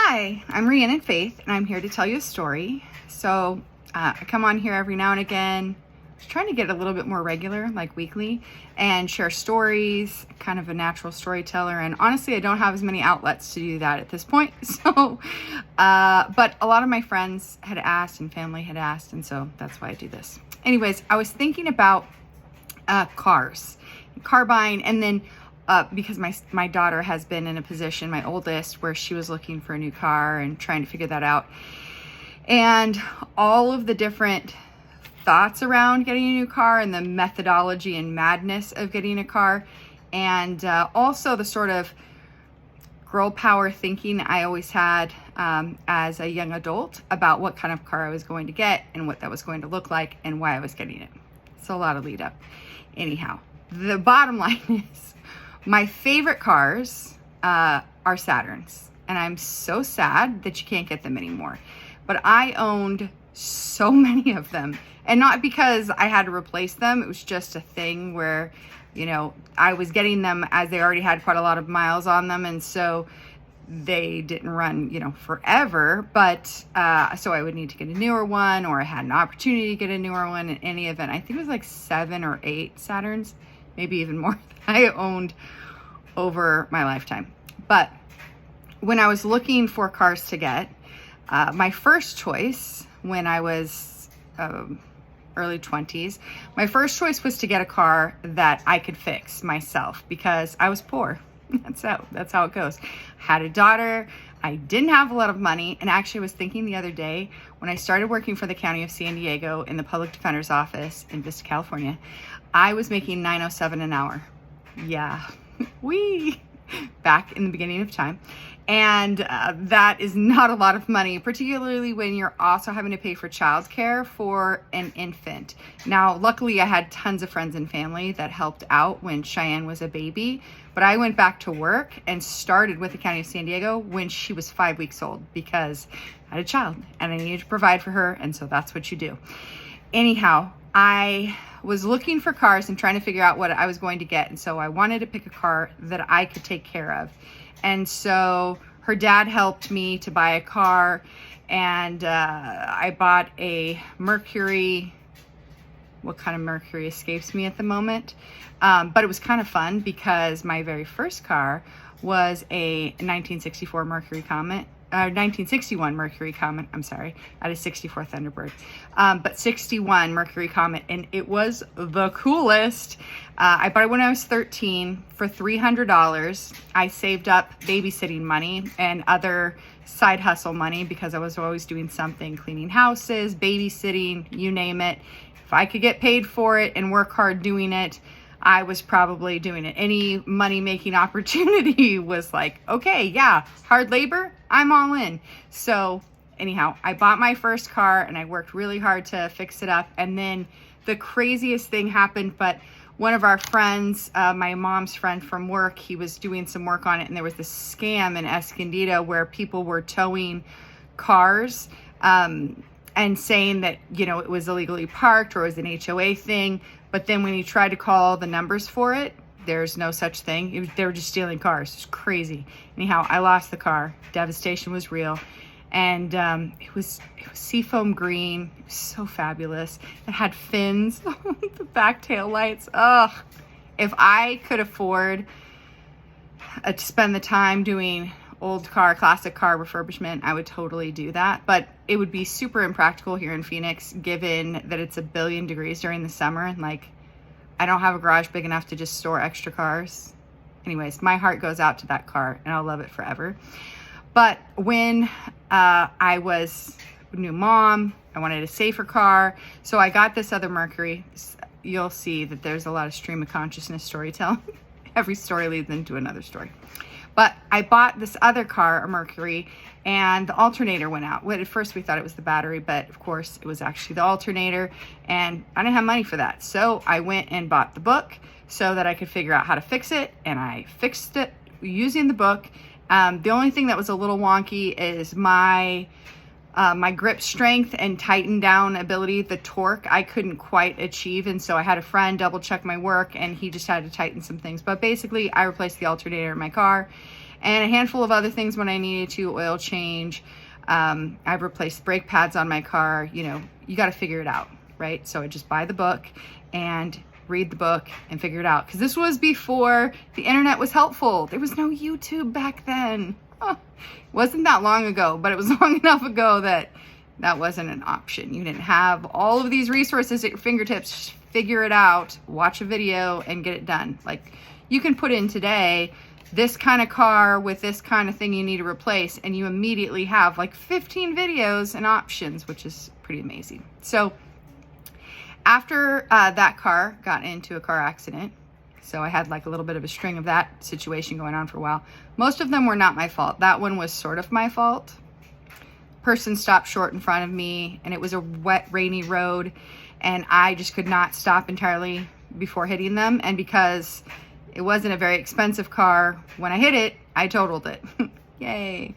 Hi, I'm Rhiannon Faith, and I'm here to tell you a story. So I come on here every now and again, trying to get a little bit more regular, like weekly, and share stories, kind of a natural storyteller. And honestly, I don't have as many outlets to do that at this point. So, but a lot of my friends had asked and family had asked, and so that's why I do this. Anyways, I was thinking about cars, car buying, and then because my daughter has been in a position, my oldest, where she was looking for a new car and trying to figure that out. And all of the different thoughts around getting a new car and the methodology and madness of getting a car. And also the sort of girl power thinking I always had as a young adult about what kind of car I was going to get and what that was going to look like and why I was getting it. So a lot of lead up. Anyhow, the bottom line is my favorite cars are Saturns. And I'm so sad that you can't get them anymore. But I owned so many of them. And not because I had to replace them. It was just a thing where, I was getting them as they already had quite a lot of miles on them. And so they didn't run, forever. But so I would need to get a newer one, or I had an opportunity to get a newer one in any event. I think it was like 7 or 8 Saturns, maybe even more, that I owned over my lifetime. But when I was looking for cars to get, my first choice when I was early 20s, my first choice was to get a car that I could fix myself because I was poor. That's how it goes. I had a daughter. I didn't have a lot of money. And actually I was thinking the other day when I started working for the County of San Diego in the Public Defender's Office in Vista, California, I was making $9.07 an hour. Yeah, back in the beginning of time. And that is not a lot of money, particularly when you're also having to pay for childcare for an infant. Now, luckily, I had tons of friends and family that helped out when Cheyenne was a baby, but I went back to work and started with the County of San Diego when she was 5 weeks old because I had a child and I needed to provide for her, and so that's what you do. Anyhow, I was looking for cars and trying to figure out what I was going to get, and so I wanted to pick a car that I could take care of. And so her dad helped me to buy a car, and I bought a Mercury. What kind of Mercury escapes me at the moment? But it was kind of fun because my very first car was a 1964 Mercury Comet. 1961 Mercury Comet, I'm sorry, I had a 64 Thunderbird, but 61 Mercury Comet, and it was the coolest. I bought it when I was 13 for $300. I saved up babysitting money and other side hustle money because I was always doing something, cleaning houses, babysitting, you name it. If I could get paid for it and work hard doing it, I was probably doing it. Any money-making opportunity was like, okay, yeah, hard labor, I'm all in. So anyhow, I bought my first car and I worked really hard to fix it up. And then the craziest thing happened, but one of our friends, my mom's friend from work, he was doing some work on it, and there was this scam in Escondido where people were towing cars and saying that, it was illegally parked or it was an HOA thing. But then when you try to call the numbers for it, there's no such thing. They were just stealing cars. It's crazy. Anyhow, I lost the car. Devastation was real. And it was seafoam green. It was so fabulous. It had fins, the back tail lights. Ugh. If I could afford to spend the time doing classic car refurbishment, I would totally do that. But it would be super impractical here in Phoenix, given that it's 1 billion degrees during the summer. And I don't have a garage big enough to just store extra cars. Anyways, my heart goes out to that car and I'll love it forever. But when I was a new mom, I wanted a safer car. So I got this other Mercury. You'll see that there's a lot of stream of consciousness storytelling. Every story leads into another story. But I bought this other car, a Mercury, and the alternator went out. Well, at first we thought it was the battery, but of course it was actually the alternator, and I didn't have money for that. So I went and bought the book so that I could figure out how to fix it, and I fixed it using the book. The only thing that was a little wonky is my grip strength and tighten down ability, the torque, I couldn't quite achieve. And so I had a friend double check my work and he just had to tighten some things. But basically I replaced the alternator in my car and a handful of other things when I needed to, oil change. I've replaced brake pads on my car. You know, you got to figure it out, right? So I just buy the book and read the book and figure it out. Because this was before the internet was helpful. There was no YouTube back then. Oh, wasn't that long ago, but it was long enough ago that that wasn't an option. You didn't have all of these resources at your fingertips. Just figure it out, watch a video, and get it done. Like, you can put in today this kind of car with this kind of thing you need to replace, and you immediately have like 15 videos and options, which is pretty amazing. So after that car got into a car accident, so I had like a little bit of a string of that situation going on for a while. Most of them were not my fault. That one was sort of my fault. Person stopped short in front of me, and it was a wet, rainy road, and I just could not stop entirely before hitting them. And because it wasn't a very expensive car, when I hit it, I totaled it. Yay.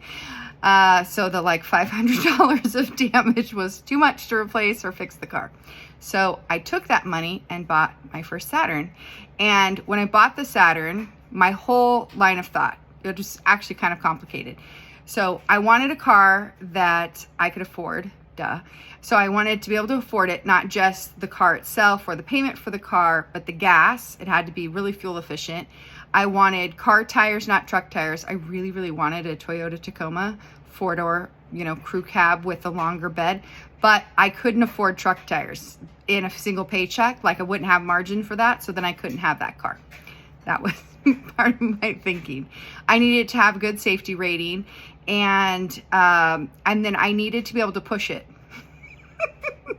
So the like $500 of damage was too much to replace or fix the car. So I took that money and bought my first Saturn. And when I bought the Saturn, my whole line of thought, it was actually kind of complicated. So I wanted a car that I could afford, duh. So I wanted to be able to afford it, not just the car itself or the payment for the car, but the gas. It had to be really fuel efficient. I wanted car tires, not truck tires. I really, really wanted a Toyota Tacoma 4-door, you know, crew cab with a longer bed, but I couldn't afford truck tires in a single paycheck. Like, I wouldn't have margin for that, so then I couldn't have that car. That was part of my thinking. I needed to have a good safety rating, and then I needed to be able to push it.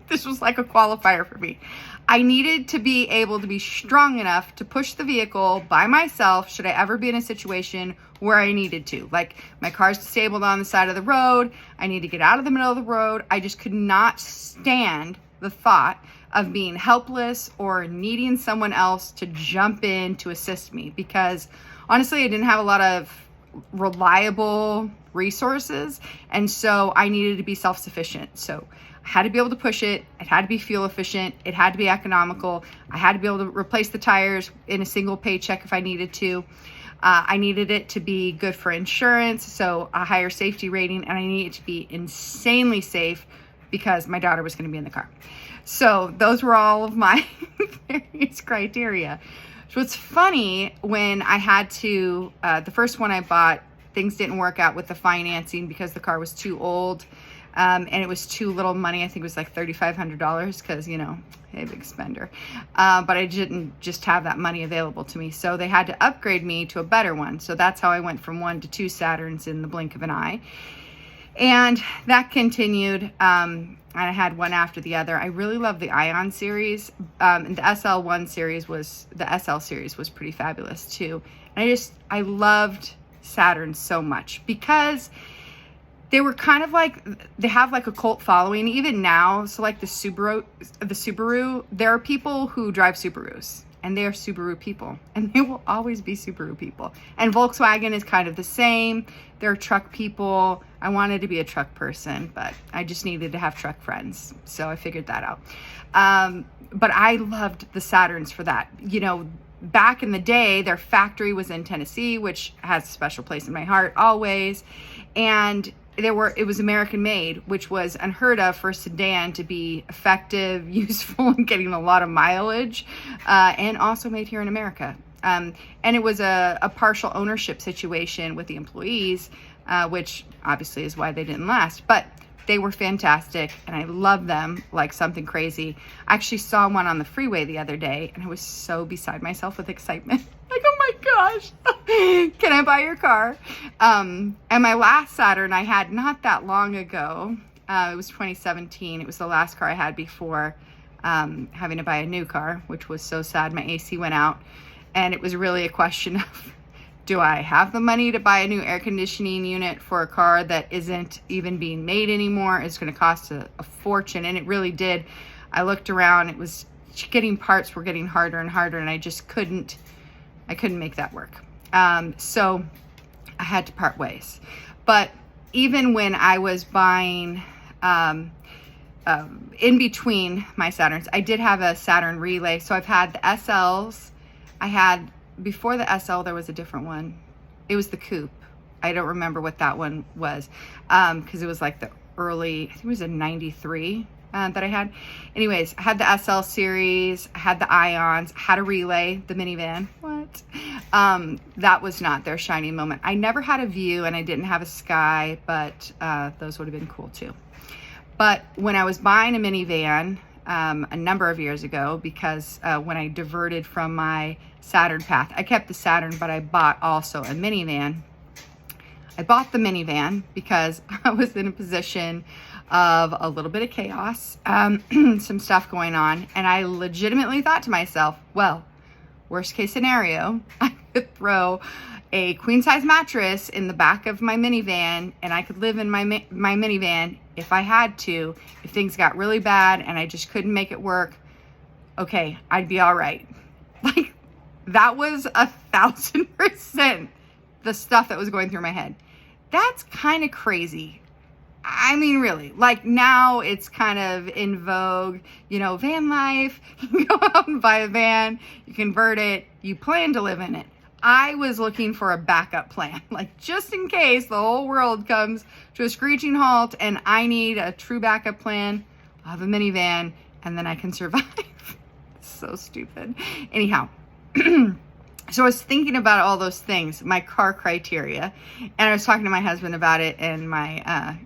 This was like a qualifier for me. I needed to be able to be strong enough to push the vehicle by myself should I ever be in a situation where I needed to. Like, my car's disabled on the side of the road. I need to get out of the middle of the road. I just could not stand the thought of being helpless or needing someone else to jump in to assist me, because honestly, I didn't have a lot of reliable resources, and so I needed to be self-sufficient. So I had to be able to push it. It had to be fuel efficient. It had to be economical. I had to be able to replace the tires in a single paycheck if I needed to. I needed it to be good for insurance, so a higher safety rating, and I needed it to be insanely safe because my daughter was going to be in the car. So those were all of my various criteria. So it's funny, when I had to, the first one I bought, things didn't work out with the financing because the car was too old. And it was too little money. I think it was like $3,500 because, you know, hey, big spender. But I didn't just have that money available to me. So they had to upgrade me to a better one. So that's how I went from 1 to 2 Saturns in the blink of an eye. And that continued. And I had one after the other. I really love the Ion series. And the SL1 series the SL series was pretty fabulous too. And I loved Saturn so much because they were kind of like, they have like a cult following even now. So like the Subaru, there are people who drive Subarus, and they are Subaru people, and they will always be Subaru people. And Volkswagen is kind of the same. They're truck people. I wanted to be a truck person, but I just needed to have truck friends. So I figured that out. But I loved the Saturns for that. You know, back in the day, their factory was in Tennessee, which has a special place in my heart always. And it was American made, which was unheard of for a sedan to be effective, useful, and getting a lot of mileage, and also made here in America. And it was a partial ownership situation with the employees, which obviously is why they didn't last. But they were fantastic, and I love them like something crazy. I actually saw one on the freeway the other day, and I was so beside myself with excitement. Like, oh my gosh, can I buy your car? And my last Saturn I had not that long ago. It was 2017. It was the last car I had before having to buy a new car, which was so sad. My AC went out, and it was really a question of, do I have the money to buy a new air conditioning unit for a car that isn't even being made anymore? It's going to cost a fortune. And it really did. I looked around, it was getting parts were getting harder and harder, and I just couldn't make that work. So I had to part ways. But even when I was buying, in between my Saturns, I did have a Saturn relay. So I've had the SLs. Before the SL, there was a different one. It was the coupe. I don't remember what that one was, because it was like the early, I think it was a 93 that I had. Anyways, I had the SL series, I had the Ions, had a Relay, the minivan. What? That was not their shining moment. I never had a View, and I didn't have a Sky, but those would have been cool too. But when I was buying a minivan a number of years ago, because when I diverted from my Saturn path, I kept the Saturn, but I bought also a minivan. I bought the minivan because I was in a position of a little bit of chaos, some stuff going on, and I legitimately thought to myself, well, worst case scenario, I could throw a queen size mattress in the back of my minivan, and I could live in my minivan if I had to. If things got really bad and I just couldn't make it work, okay, I'd be all right. Like, that was 1,000% the stuff that was going through my head. That's kind of crazy. I mean, really, like, now it's kind of in vogue, you know, van life. You can go out and buy a van, you convert it, you plan to live in it. I was looking for a backup plan, like, just in case the whole world comes to a screeching halt and I need a true backup plan. I'll have a minivan and then I can survive. So stupid. Anyhow, so I was thinking about all those things, my car criteria, and I was talking to my husband about it and my,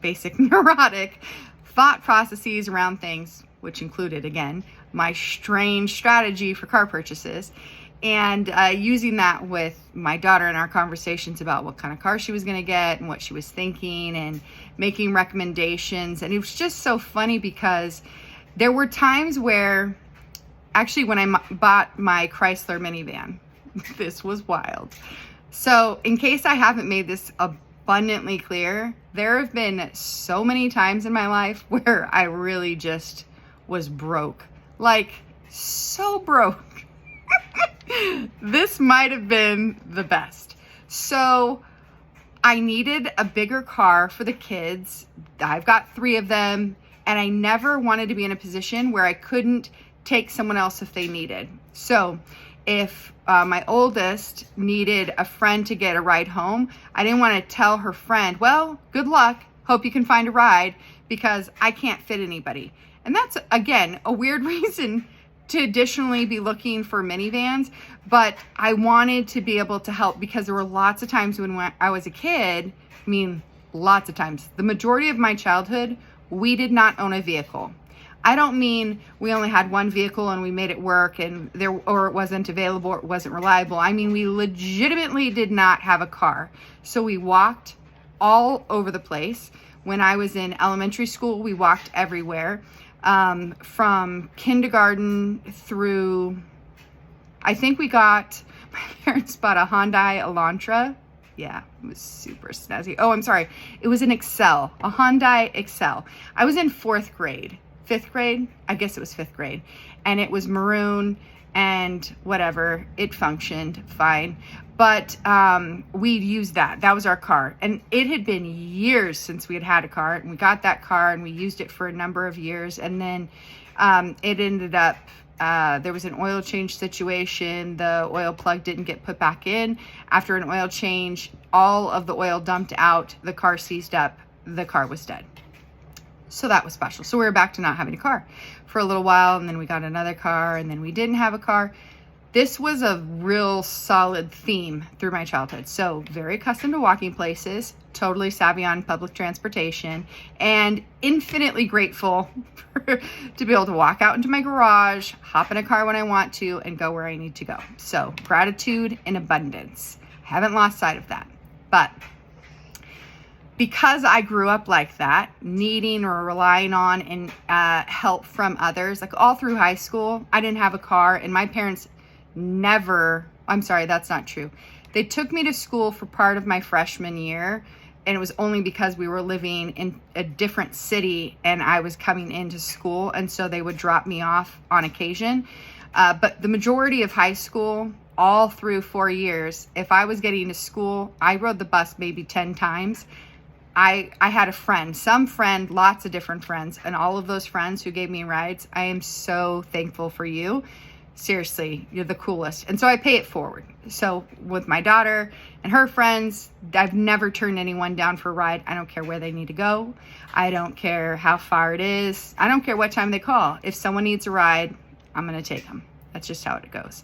basic neurotic thought processes around things, which included, again, my strange strategy for car purchases, and using that with my daughter in our conversations about what kind of car she was going to get and what she was thinking and making recommendations. And it was just so funny because there were times where, actually, when I bought my Chrysler minivan, this was wild. So in case I haven't made this abundantly clear, there have been so many times in my life where I really just was broke. Like, so broke. This might have been the best. So I needed a bigger car for the kids. I've got 3 of them, and I never wanted to be in a position where I couldn't take someone else if they needed. So if my oldest needed a friend to get a ride home, I didn't want to tell her friend, well, good luck, hope you can find a ride, because I can't fit anybody. And that's, again, a weird reason to additionally be looking for minivans, but I wanted to be able to help, because there were lots of times when I was a kid, I mean, lots of times, the majority of my childhood, we did not own a vehicle. I don't mean we only had one vehicle and we made it work and or it wasn't available or it wasn't reliable. I mean, we legitimately did not have a car. So we walked all over the place. When I was in elementary school, we walked everywhere. From kindergarten through, I think my parents bought a Hyundai Elantra. Yeah, it was super snazzy. Oh, I'm sorry. It was an Excel, a Hyundai Excel. I was in 5th grade, I guess it was 5th grade. And it was maroon and whatever, it functioned fine. But we'd used that. That was our car. And it had been years since we had a car. And we got that car and we used it for a number of years. And then it ended up, there was an oil change situation. The oil plug didn't get put back in. After an oil change, all of the oil dumped out. The car seized up. The car was dead. So that was special. So we were back to not having a car for a little while. And then we got another car. And then we didn't have a car. This was a real solid theme through my childhood. So very accustomed to walking places, totally savvy on public transportation, and infinitely grateful to be able to walk out into my garage, hop in a car when I want to, and go where I need to go. So gratitude in abundance. Haven't lost sight of that. But because I grew up like that, needing or relying on and help from others, like all through high school, I didn't have a car, and my parents I'm sorry, that's not true. They took me to school for part of my freshman year, and it was only because we were living in a different city and I was coming into school, and so they would drop me off on occasion. But the majority of high school, all through 4 years, if I was getting to school, I rode the bus maybe 10 times. I had a friend, lots of different friends, and all of those friends who gave me rides, I am so thankful for you. seriously, you're the coolest. And so I pay it forward. So with my daughter and her friends, I've never turned anyone down for a ride. I don't care where they need to go. I don't care how far it is. I don't care what time they call. If someone needs a ride, I'm going to take them. That's just how it goes.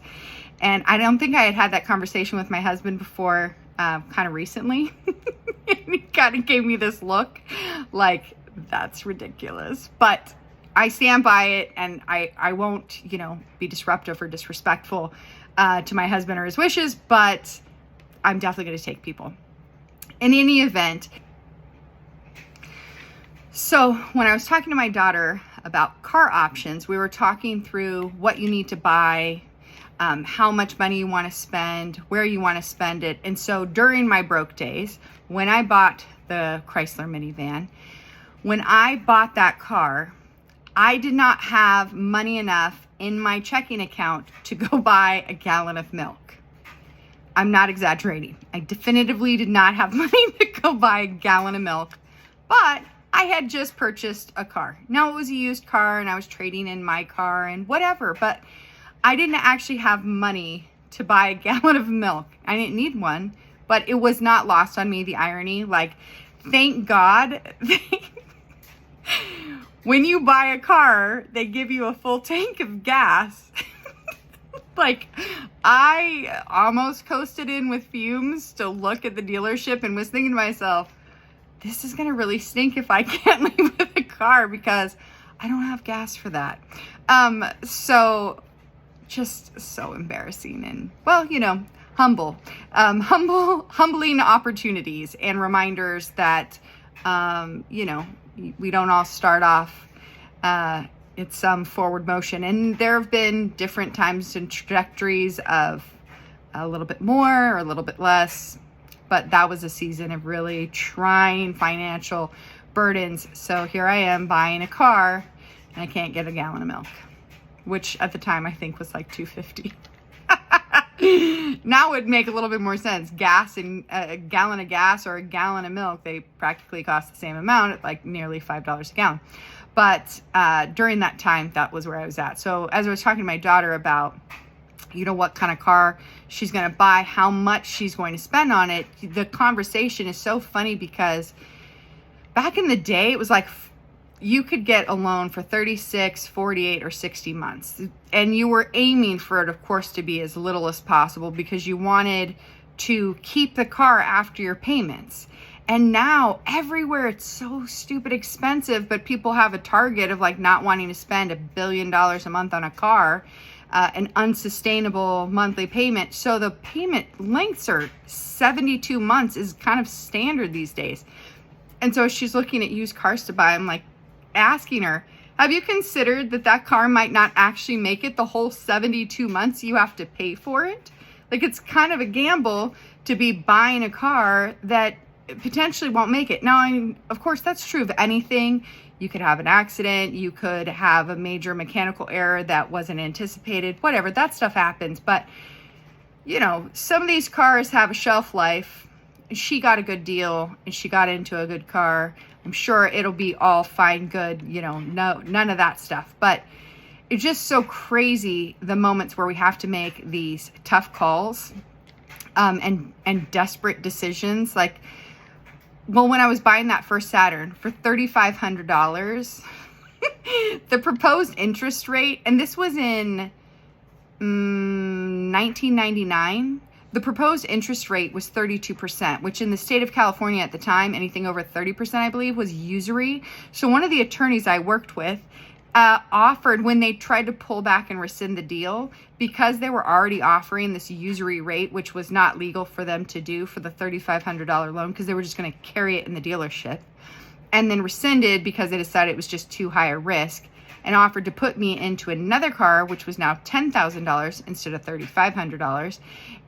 And I don't think I had that conversation with my husband before, kind of recently. And he kind of gave me this look like, that's ridiculous. But I stand by it, and I won't, be disruptive or disrespectful to my husband or his wishes, but I'm definitely going to take people. In any event, so when I was talking to my daughter about car options, we were talking through what you need to buy, how much money you want to spend, where you want to spend it. And so during my broke days, when I bought the Chrysler minivan, when I bought that car, I did not have money enough in my checking account to go buy a gallon of milk. I'm not exaggerating. I definitively did not have money to go buy a gallon of milk, but I had just purchased a car. Now, it was a used car and I was trading in my car and whatever, but I didn't actually have money to buy a gallon of milk. I didn't need one, but it was not lost on me, the irony. Like, thank God. When you buy a car, they give you a full tank of gas. Like, I almost coasted in with fumes to look at the dealership and was thinking to myself, this is going to really stink if I can't leave with a car because I don't have gas for that. So just so embarrassing and, well, humbling opportunities and reminders that, we don't all start off it's some forward motion. And there have been different times and trajectories of a little bit more or a little bit less. But that was a season of really trying financial burdens. So here I am buying a car and I can't get a gallon of milk, which at the time I think was like $2.50. Now it would make a little bit more sense. Gas and a gallon of gas or a gallon of milk, they practically cost the same amount at like nearly $5 a gallon. But during that time, that was where I was at. So as I was talking to my daughter about, what kind of car she's going to buy, how much she's going to spend on it, the conversation is so funny because back in the day, it was like you could get a loan for 36, 48, or 60 months. And you were aiming for it, of course, to be as little as possible because you wanted to keep the car after your payments. And now everywhere it's so stupid expensive, but people have a target of like not wanting to spend $1 billion a month on a car, an unsustainable monthly payment. So the payment lengths are 72 months is kind of standard these days. And so she's looking at used cars to buy. I'm like asking her, have you considered that car might not actually make it the whole 72 months you have to pay for it? Like, it's kind of a gamble to be buying a car that potentially won't make it. Now, of course, that's true of anything. You could have an accident. You could have a major mechanical error that wasn't anticipated. Whatever, that stuff happens. But, some of these cars have a shelf life. She got a good deal and she got into a good car. I'm sure it'll be all fine, good, none of that stuff. But it's just so crazy, the moments where we have to make these tough calls and desperate decisions. Like, well, when I was buying that first Saturn for $3,500, the proposed interest rate, and this was in 1999, the proposed interest rate was 32%, which in the state of California at the time, anything over 30%, I believe, was usury. So one of the attorneys I worked with offered, when they tried to pull back and rescind the deal, because they were already offering this usury rate, which was not legal for them to do for the $3,500 loan, because they were just going to carry it in the dealership, and then rescinded because they decided it was just too high a risk, and offered to put me into another car, which was now $10,000 instead of $3,500,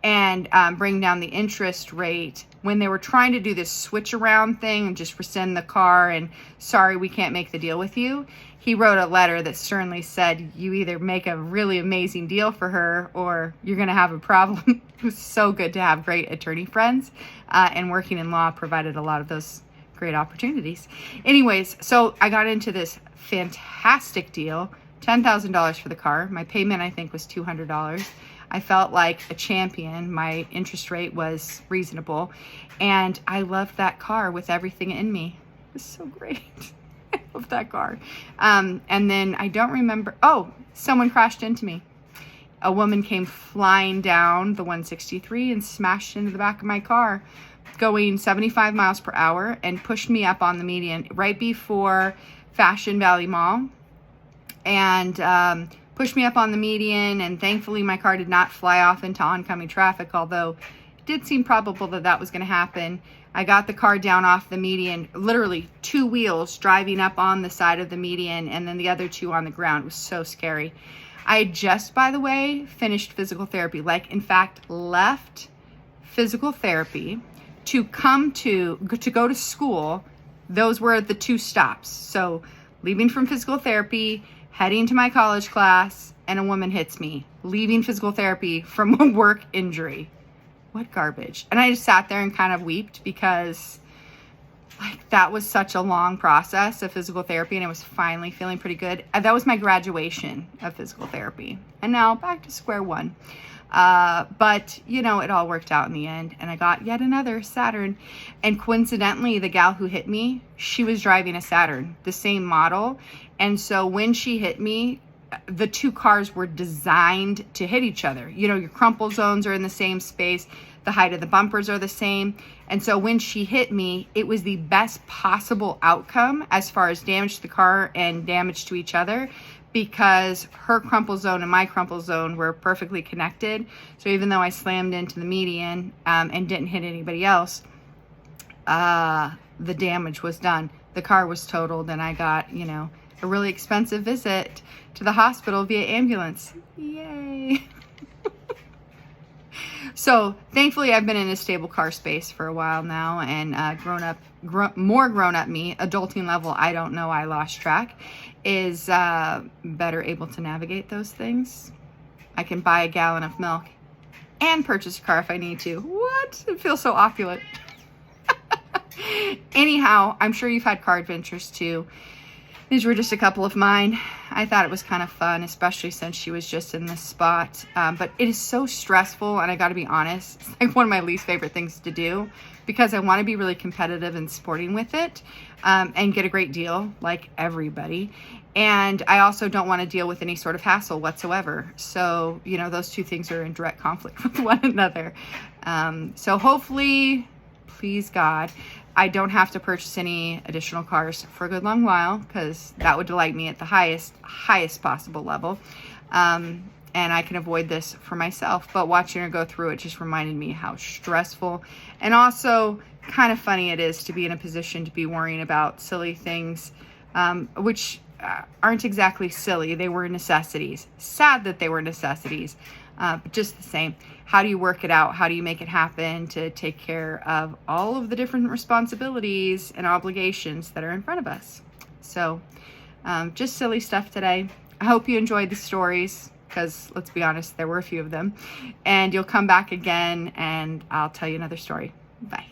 and bring down the interest rate. When they were trying to do this switch around thing and just rescind the car and, sorry, we can't make the deal with you, he wrote a letter that sternly said, you either make a really amazing deal for her or you're going to have a problem. It was so good to have great attorney friends, and working in law provided a lot of those great opportunities. Anyways, so I got into this fantastic deal, $10,000 for the car. My payment, I think, was $200. I felt like a champion. My interest rate was reasonable. And I loved that car with everything in me. It was so great. I love that car. And then I don't remember. Oh, someone crashed into me. A woman came flying down the 163 and smashed into the back of my car, going 75 miles per hour, and pushed me up on the median right before Fashion Valley Mall, and pushed me up on the median. And thankfully my car did not fly off into oncoming traffic, although it did seem probable that that was going to happen. I got the car down off the median, literally 2 wheels driving up on the side of the median and then the other 2 on the ground. It was so scary. I had just, by the way, finished physical therapy, like in fact left physical therapy to go to school. Those were the 2 stops. So leaving from physical therapy, heading to my college class, and a woman hits me, leaving physical therapy from a work injury. What garbage. And I just sat there and kind of wept, because like that was such a long process of physical therapy, and I was finally feeling pretty good. That was my graduation of physical therapy, and now back to square one. But you know, it all worked out in the end, and I got yet another Saturn. And coincidentally, the gal who hit me, she was driving a Saturn, the same model. And so when she hit me, the 2 cars were designed to hit each other. You know, your crumple zones are in the same space, the height of the bumpers are the same. And so when she hit me, it was the best possible outcome as far as damage to the car and damage to each other, because her crumple zone and my crumple zone were perfectly connected. So even though I slammed into the median and didn't hit anybody else, the damage was done. The car was totaled, and I got, you know, a really expensive visit to the hospital via ambulance. Yay. So thankfully I've been in a stable car space for a while now, and more grown up me, adulting level, I don't know, I lost track, is better able to navigate those things. I can buy a gallon of milk and purchase a car if I need to. What? It feels so opulent. Anyhow, I'm sure you've had car adventures too. These were just a couple of mine. I thought it was kind of fun, especially since she was just in this spot. But it is so stressful, and I got to be honest, it's like one of my least favorite things to do, because I want to be really competitive and sporting with it, and get a great deal like everybody. And I also don't want to deal with any sort of hassle whatsoever. So, you know, those 2 things are in direct conflict with one another. So hopefully, please God, I don't have to purchase any additional cars for a good long while, because that would delight me at the highest possible level. And I can avoid this for myself. But watching her go through it just reminded me how stressful and also kind of funny it is to be in a position to be worrying about silly things, which aren't exactly silly. They were necessities. Sad that they were necessities, but just the same. How do you work it out? How do you make it happen to take care of all of the different responsibilities and obligations that are in front of us? So just silly stuff today. I hope you enjoyed the stories, because let's be honest, there were a few of them. And you'll come back again and I'll tell you another story. Bye.